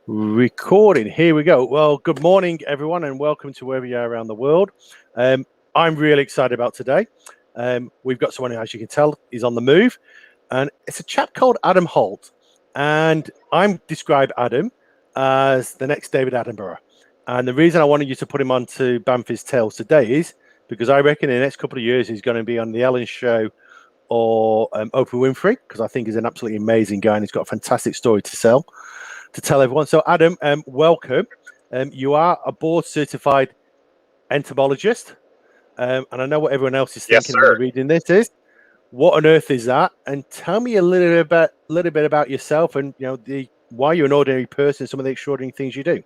Recording. Here we go. Well, good morning, everyone, and welcome to wherever you are around the world. I'm really excited about today. We've got someone who, as you can tell, is on the move, and it's a chap called Adam Holt. And I'm describe Adam as the next David Attenborough. And the reason I wanted you to put him onto Banffy's Tales today is because I reckon in the next couple of years he's going to be on the Ellen Show or Oprah Winfrey, because I think he's an absolutely amazing guy and he's got a fantastic story to tell everyone. So, Adam, welcome. You are a board certified entomologist, and I know what everyone else is Yes, thinking when they're sir. reading this is, what on earth is that? And tell me a little bit about yourself and why you're an ordinary person, some of the extraordinary things you do.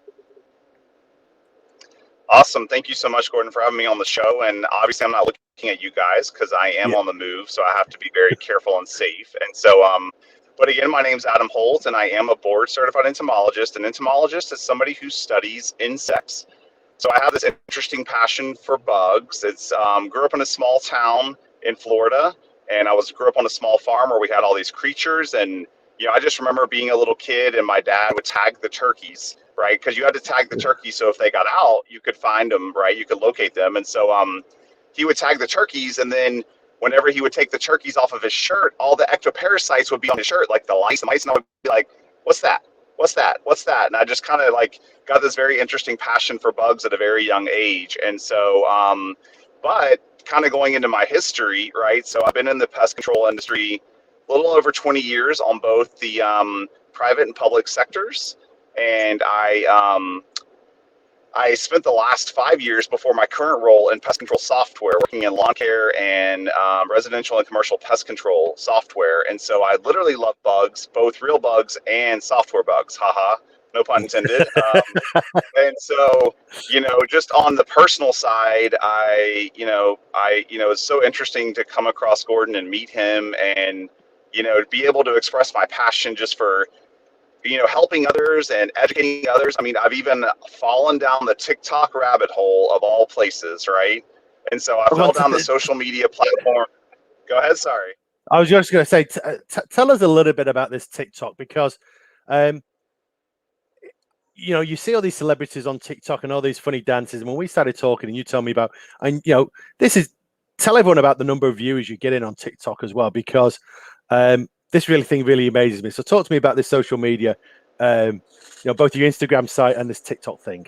Awesome. Thank you so much, Gordon, for having me on the show. And obviously, I'm not looking at you guys because I am Yeah. on the move, so I have to be very careful and safe. And so, but again, my name's Adam Holt, and I am a board certified entomologist. An entomologist is somebody who studies insects. So I have this interesting passion for bugs. It's grew up in a small town in Florida, and I grew up on a small farm where we had all these creatures. And I just remember being a little kid, and my dad would tag the turkeys, right? Because you had to tag the turkeys, so if they got out, you could find them, right? You could locate them. And so he would tag the turkeys, and then whenever he would take the turkeys off of his shirt, all the ectoparasites would be on his shirt, like the lice and mice, and I would be like, "What's that? What's that? What's that?" And I just kind of like got this very interesting passion for bugs at a very young age. And so, but kind of going into my history, right? So I've been in the pest control industry a little over 20 years on both the private and public sectors. And I spent the last 5 years before my current role in pest control software, working in lawn care and residential and commercial pest control software. And so I literally love bugs, both real bugs and software bugs. Haha, no pun intended. And so, just on the personal side, it's so interesting to come across Gordon and meet him and, be able to express my passion just for helping others and educating others. I mean, I've even fallen down the TikTok rabbit hole of all places, right? And so I fell down the social media platform. Go ahead, sorry. I was just going to say, tell us a little bit about this TikTok, because, you see all these celebrities on TikTok and all these funny dances. And when we started talking, and you told me about, and tell everyone about the number of viewers you get in on TikTok as well, because this thing really amazes me. So talk to me about this social media, both your Instagram site and this TikTok thing.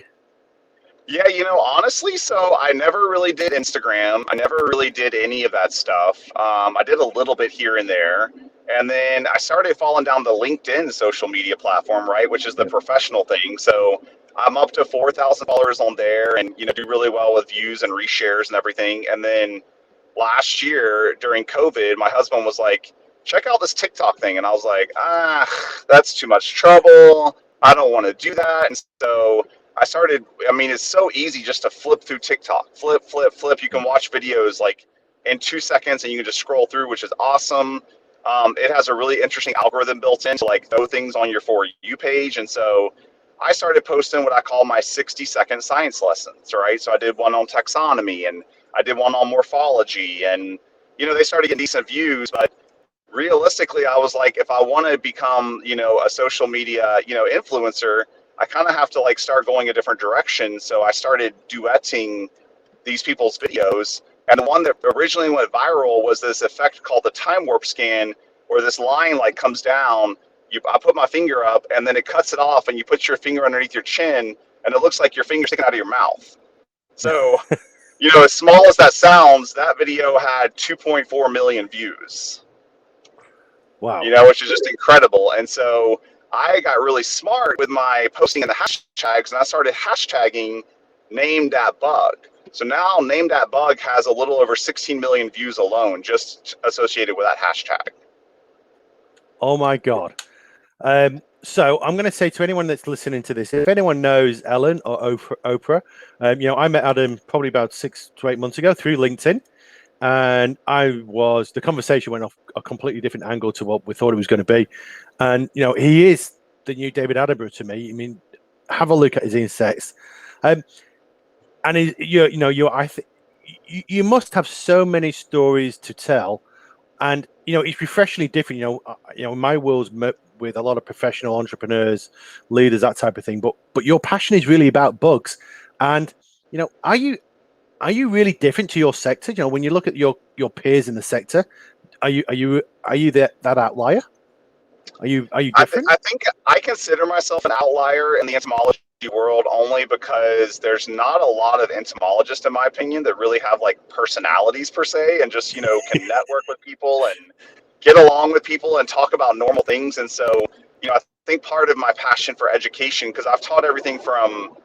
Yeah, honestly, so I never really did Instagram. I never really did any of that stuff. I did a little bit here and there. And then I started falling down the LinkedIn social media platform, right, which is the professional thing. So I'm up to 4,000 followers on there and, do really well with views and reshares and everything. And then last year during COVID, my husband was like, check out this TikTok thing. And I was like, that's too much trouble. I don't want to do that. And so I started, it's so easy just to flip through TikTok. Flip, flip, flip. You can watch videos like in 2 seconds and you can just scroll through, which is awesome. It has a really interesting algorithm built in to like throw things on your For You page. And so I started posting what I call my 60-second science lessons, right? So I did one on taxonomy and I did one on morphology, and, they started getting decent views, but realistically, I was like, if I want to become, a social media, influencer, I kind of have to like start going a different direction. So I started duetting these people's videos. And the one that originally went viral was this effect called the time warp scan, where this line like comes down. I put my finger up and then it cuts it off, and you put your finger underneath your chin and it looks like your finger's sticking out of your mouth. So, as small as that sounds, that video had 2.4 million views. Wow. Which is just incredible. And so I got really smart with my posting in the hashtags, and I started hashtagging Name That Bug. So now Name That Bug has a little over 16 million views alone, just associated with that hashtag. Oh my God. So I'm going to say to anyone that's listening to this, if anyone knows Ellen or Oprah, I met Adam probably about 6 to 8 months ago through LinkedIn. And the conversation went off a completely different angle to what we thought it was going to be. And, he is the new David Attenborough to me. I mean, have a look at his insects. And you must have so many stories to tell. And, it's refreshingly different. In my world's with a lot of professional entrepreneurs, leaders, that type of thing. But your passion is really about bugs. And are you really different to your sector? When you look at your peers in the sector, are you that outlier? Are you different? I think I consider myself an outlier in the entomology world only because there's not a lot of entomologists, in my opinion, that really have like personalities per se and just, can network with people and get along with people and talk about normal things. And so, I think part of my passion for education, because I've taught everything from,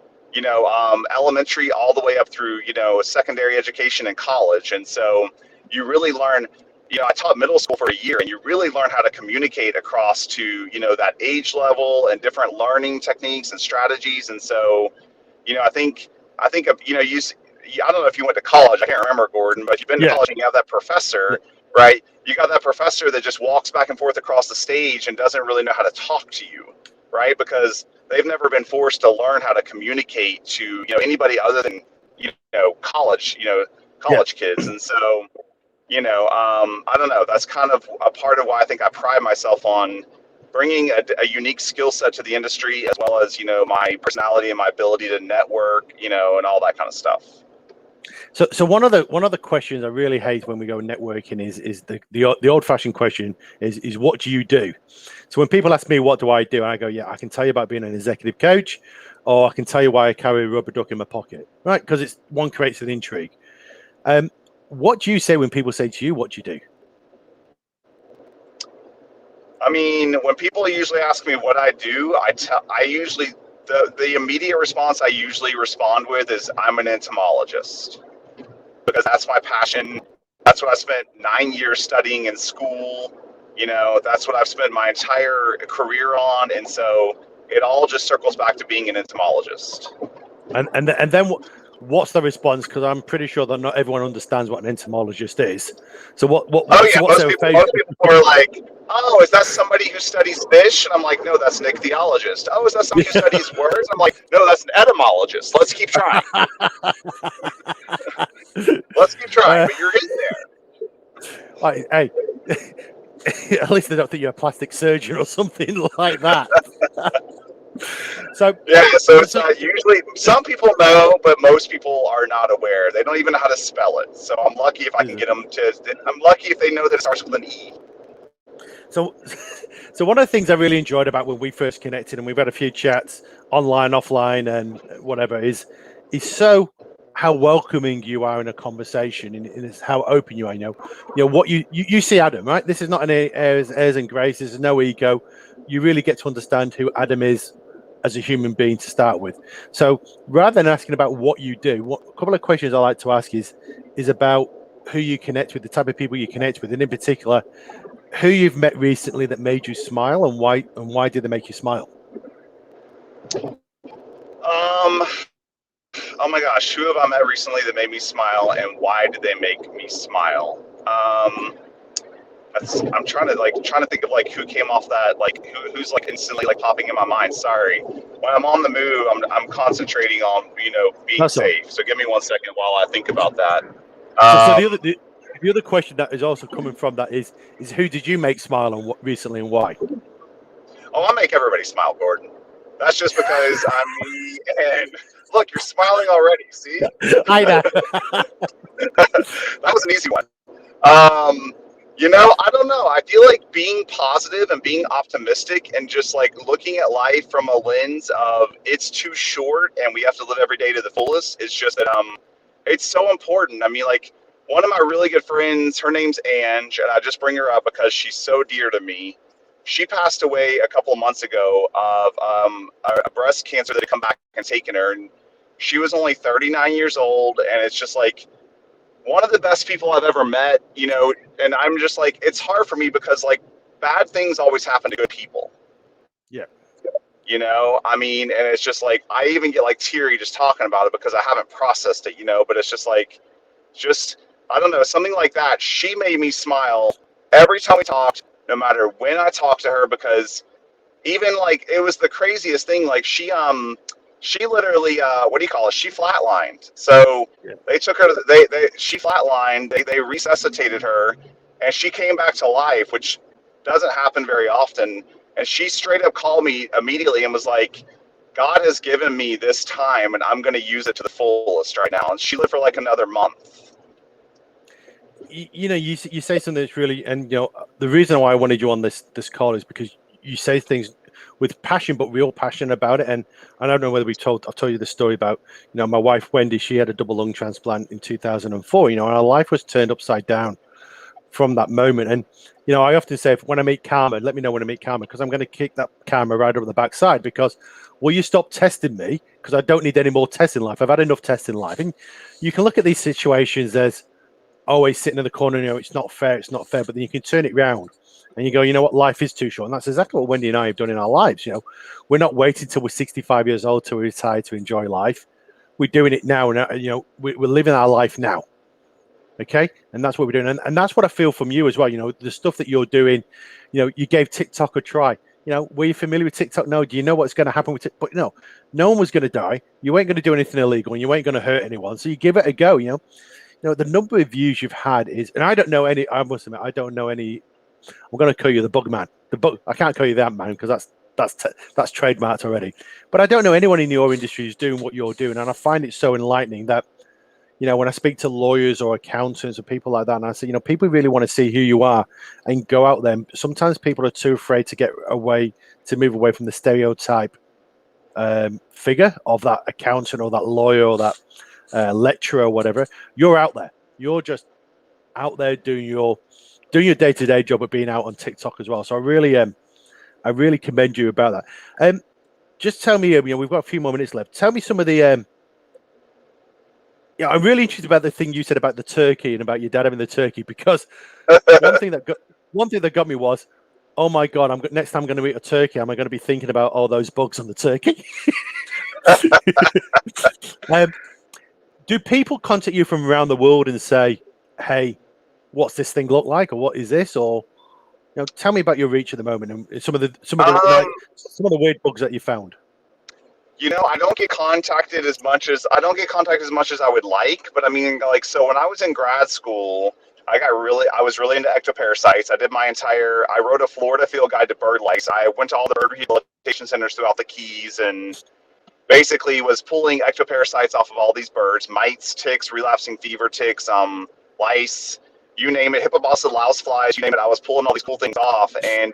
elementary all the way up through, secondary education and college. And so you really learn, I taught middle school for a year, and you really learn how to communicate across to, that age level and different learning techniques and strategies. And so, I don't know if you went to college, I can't remember, Gordon, but if you've been to Yeah. college and you have that professor, right? You got that professor that just walks back and forth across the stage and doesn't really know how to talk to you, right? Because they've never been forced to learn how to communicate to, anybody other than, college, Yeah. college kids. And so, I don't know. That's kind of a part of why I think I pride myself on bringing a unique skill set to the industry, as well as, my personality and my ability to network, and all that kind of stuff. So one of the questions I really hate when we go networking is the old fashioned question is what do you do? So when people ask me what do I do, I go, yeah, I can tell you about being an executive coach, or I can tell you why I carry a rubber duck in my pocket, right? Because it's one creates an intrigue. What do you say when people say to you, what do you do? I mean, when people usually ask me what I do, I usually, the immediate response I usually respond with is I'm an entomologist, because that's my passion. That's what I spent 9 years studying in school. That's what I've spent my entire career on. And so it all just circles back to being an entomologist. And then what's the response? Because I'm pretty sure that not everyone understands what an entomologist is. So Oh yeah, what's most their people, face? most people are like, "Oh, is that somebody who studies fish?" And I'm like, "No, that's an ichthyologist." "Oh, is that somebody who studies words?" I'm like, "No, that's an etymologist." Let's keep trying. Let's keep trying. uh, But you're getting there. hey, at least they don't think you're a plastic surgeon or something like that. So, Yeah. So it's so not usually. Some people know, but most people are not aware. They don't even know how to spell it. So I'm lucky if I can get them to. I'm lucky if they know that it starts with an E. So, so one of the things I really enjoyed about when we first connected, and we've had a few chats online, offline, and whatever, is so how welcoming you are in a conversation, and it's how open you are. What you see Adam, right? This is not an airs and grace. There's no ego. You really get to understand who Adam is as a human being to start with. So rather than asking about what you do, a couple of questions I like to ask is about who you connect with, the type of people you connect with, and in particular, who you've met recently that made you smile, and why did they make you smile? Um. Oh my gosh, who have I met recently that made me smile, and why did they make me smile? I'm trying to think of like who came off that, like who's like instantly like popping in my mind. Sorry, when I'm on the move, I'm concentrating on being That's all. safe. So give me 1 second while I think about that. So Um, the other question that is also coming from that is who did you make smile on recently, and why? oh, I make everybody smile, Gordon. That's just because I'm me. And look, you're smiling already. See, I know. that was an easy one. Um, I don't know. I feel like being positive and being optimistic and just like looking at life from a lens of it's too short and we have to live every day to the fullest. It's just that it's so important. I mean, like one of my really good friends, her name's Ange, and I just bring her up because she's so dear to me. She passed away a couple of months ago of a breast cancer that had come back and taken her, and she was only 39 years old, and it's just like one of the best people I've ever met, and I'm just like, it's hard for me because like bad things always happen to good people, Yeah. I mean, and it's just like, I even get like teary just talking about it because I haven't processed it, but it's just like, I don't know, something like that. She made me smile every time we talked, no matter when I talked to her, because even like it was the craziest thing. Like she literally what do you call it? She flatlined. So Yeah. they took her. She flatlined. They resuscitated her, and she came back to life, which doesn't happen very often. And she straight up called me immediately and was like, God has given me this time and I'm going to use it to the fullest right now. And she lived for like another month. You say something that's really, and the reason why I wanted you on this call is because you say things with passion, but real passion about it. And I don't know whether I've told you the story about, my wife Wendy. She had a double lung transplant in 2004. And our life was turned upside down from that moment. And I often say, when I meet karma, let me know when I meet karma, because I'm going to kick that karma right up the backside. Because will you stop testing me? Because I don't need any more tests in life. I've had enough tests in life. And you can look at these situations as always sitting in the corner, it's not fair, but then you can turn it round and you go, you know what, life is too short. And that's exactly what Wendy and I have done in our lives. We're not waiting till we're 65 years old to retire to enjoy life. We're doing it now. And, we're living our life now. Okay. And that's what we're doing. And that's what I feel from you as well. The stuff that you're doing, you gave TikTok a try. Were you familiar with TikTok? No. Do you know what's going to happen with it? But no one was going to die. You ain't going to do anything illegal and you ain't going to hurt anyone. So you give it a go, the number of views you've had is, and I don't know any, I must admit, I don't know any. I'm going to call you the bug man. I can't call you that man because that's trademarked already. But I don't know anyone in your industry who's doing what you're doing. And I find it so enlightening that, when I speak to lawyers or accountants or people like that, and I say, people really want to see who you are and go out there. Sometimes people are too afraid to move away from the stereotype figure of that accountant or that lawyer or that lecturer or whatever. You're out there. You're just out there doing your day-to-day job of being out on TikTok as well. So I really commend you about that. Just tell me, we've got a few more minutes left. Tell me some of the I'm really interested about the thing you said about the turkey and about your dad having the turkey, because one thing that got me was, oh my God, next time I'm going to eat a turkey, am I going to be thinking about all those bugs on the turkey? Do people contact you from around the world and say, hey, what's this thing look like, or what is this? Or tell me about your reach at the moment and some of the weird bugs that you found. I don't get contacted as much as I would like, but I mean, like, so when I was in grad school, I was really into ectoparasites. I wrote a Florida field guide to bird lice. I went to all the bird rehabilitation centers throughout the Keys and basically was pulling ectoparasites off of all these birds: mites, ticks, relapsing fever ticks, lice, you name it, Hippobossid louse flies, you name it. I was pulling all these cool things off, and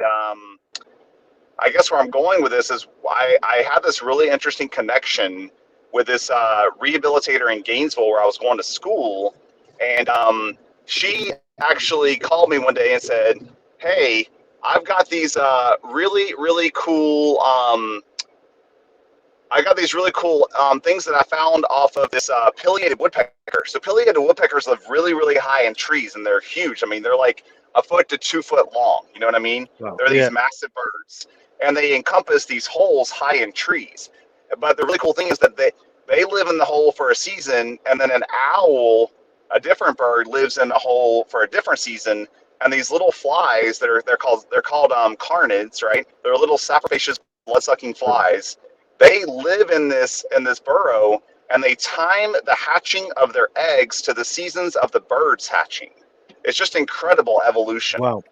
I guess where I'm going with this is I had this really interesting connection with this rehabilitator in Gainesville where I was going to school, and she actually called me one day and said, "Hey, I've got these really really cool." I got these really cool things that I found off of this pileated woodpecker. So pileated woodpeckers live really, really high in trees, and they're huge. I mean, they're like a foot to 2 foot long. You know what I mean? Wow. They're Yeah. these massive birds, and they encompass these holes high in trees. But the really cool thing is that they live in the hole for a season, and then an owl, a different bird, lives in the hole for a different season. And these little flies that they're called carnids, right? They're little sapropaceous blood-sucking flies. They live in this burrow, and they time the hatching of their eggs to the seasons of the birds hatching. It's just incredible evolution. Wow.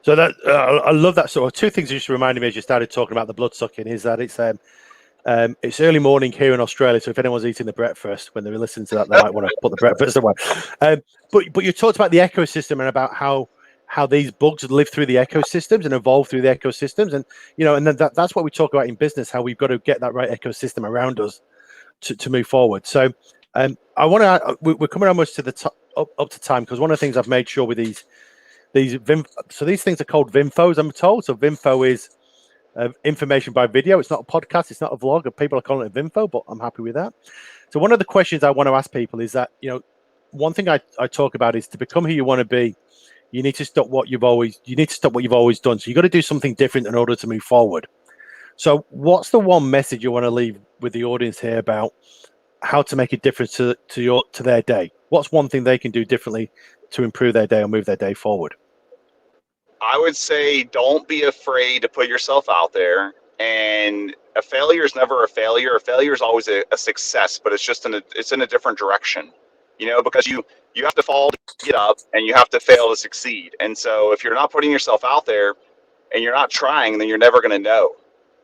So that I love that. So two things you just reminded me as you started talking about the blood sucking is that it's early morning here in Australia. So if anyone's eating the breakfast when they're listening to that, they might want to put the breakfast away. But you talked about the ecosystem and about how these bugs live through the ecosystems and evolve through the ecosystems, and and then that's what we talk about in business, how we've got to get that right ecosystem around us to move forward. So I want to we're coming almost to the up to time, because one of the things I've made sure with these so these things are called Vimfos, I'm told. So Vimfo is information by video. It's not a podcast, it's not a vlog, people are calling it Vimfo, but I'm happy with that. So one of the questions I want to ask people is that one thing I talk about is to become who you want to be, you need to stop what you've always done. So you've got to do something different in order to move forward. So what's the one message you want to leave with the audience here about how to make a difference to their day? What's one thing they can do differently to improve their day or move their day forward? I would say don't be afraid to put yourself out there. And a failure is never a failure. A failure is always a success, but it's in a different direction. Because you have to fall to get up, and you have to fail to succeed. And so if you're not putting yourself out there, and you're not trying, then you're never going to know.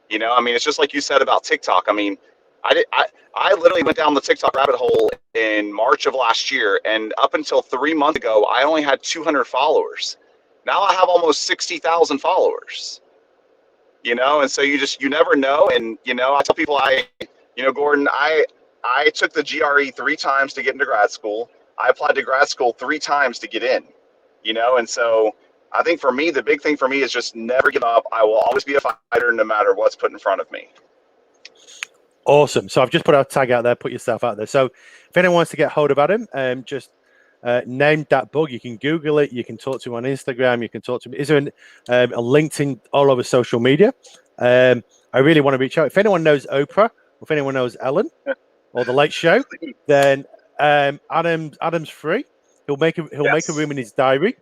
You know, I mean, it's just like you said about TikTok. I mean, I literally went down the TikTok rabbit hole in March of last year, and up until 3 months ago, I only had 200 followers. Now I have almost 60,000 followers. You know, and so you never know. And you know, I tell people, Gordon, I took the GRE 3 times to get into grad school. I applied to grad school 3 times to get in. You know, and so I think for me, the big thing for me is just never give up. I will always be a fighter no matter what's put in front of me. Awesome. So I've just put our tag out there, put yourself out there. So if anyone wants to get hold of Adam, just name that bug. You can Google it. You can talk to him on Instagram. You can talk to him. Is there a LinkedIn all over social media? I really want to reach out. If anyone knows Oprah, or if anyone knows Ellen or The Late Show, then Adam's free. He'll make a room in his diary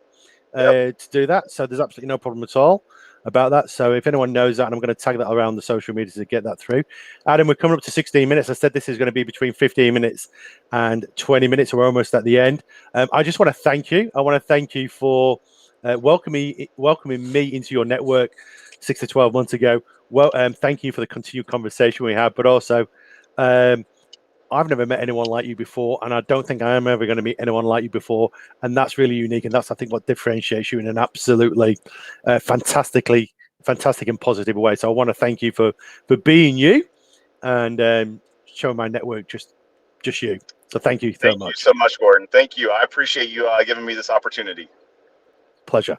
to do that. So there's absolutely no problem at all about that. So if anyone knows that, and I'm going to tag that around the social media to get that through. Adam, we're coming up to 16 minutes. I said this is going to be between 15 minutes and 20 minutes. We're almost at the end. I just want to thank you. I want to thank you for welcoming me into your network 6 to 12 months ago. Well, thank you for the continued conversation we have, but also I've never met anyone like you before, and I don't think I am ever going to meet anyone like you before. And that's really unique, and that's, I think, what differentiates you in an absolutely fantastic and positive way. So I want to thank you for being you and showing my network just you. So thank you so much. Thank you so much, Gordon. Thank you. I appreciate you giving me this opportunity. Pleasure.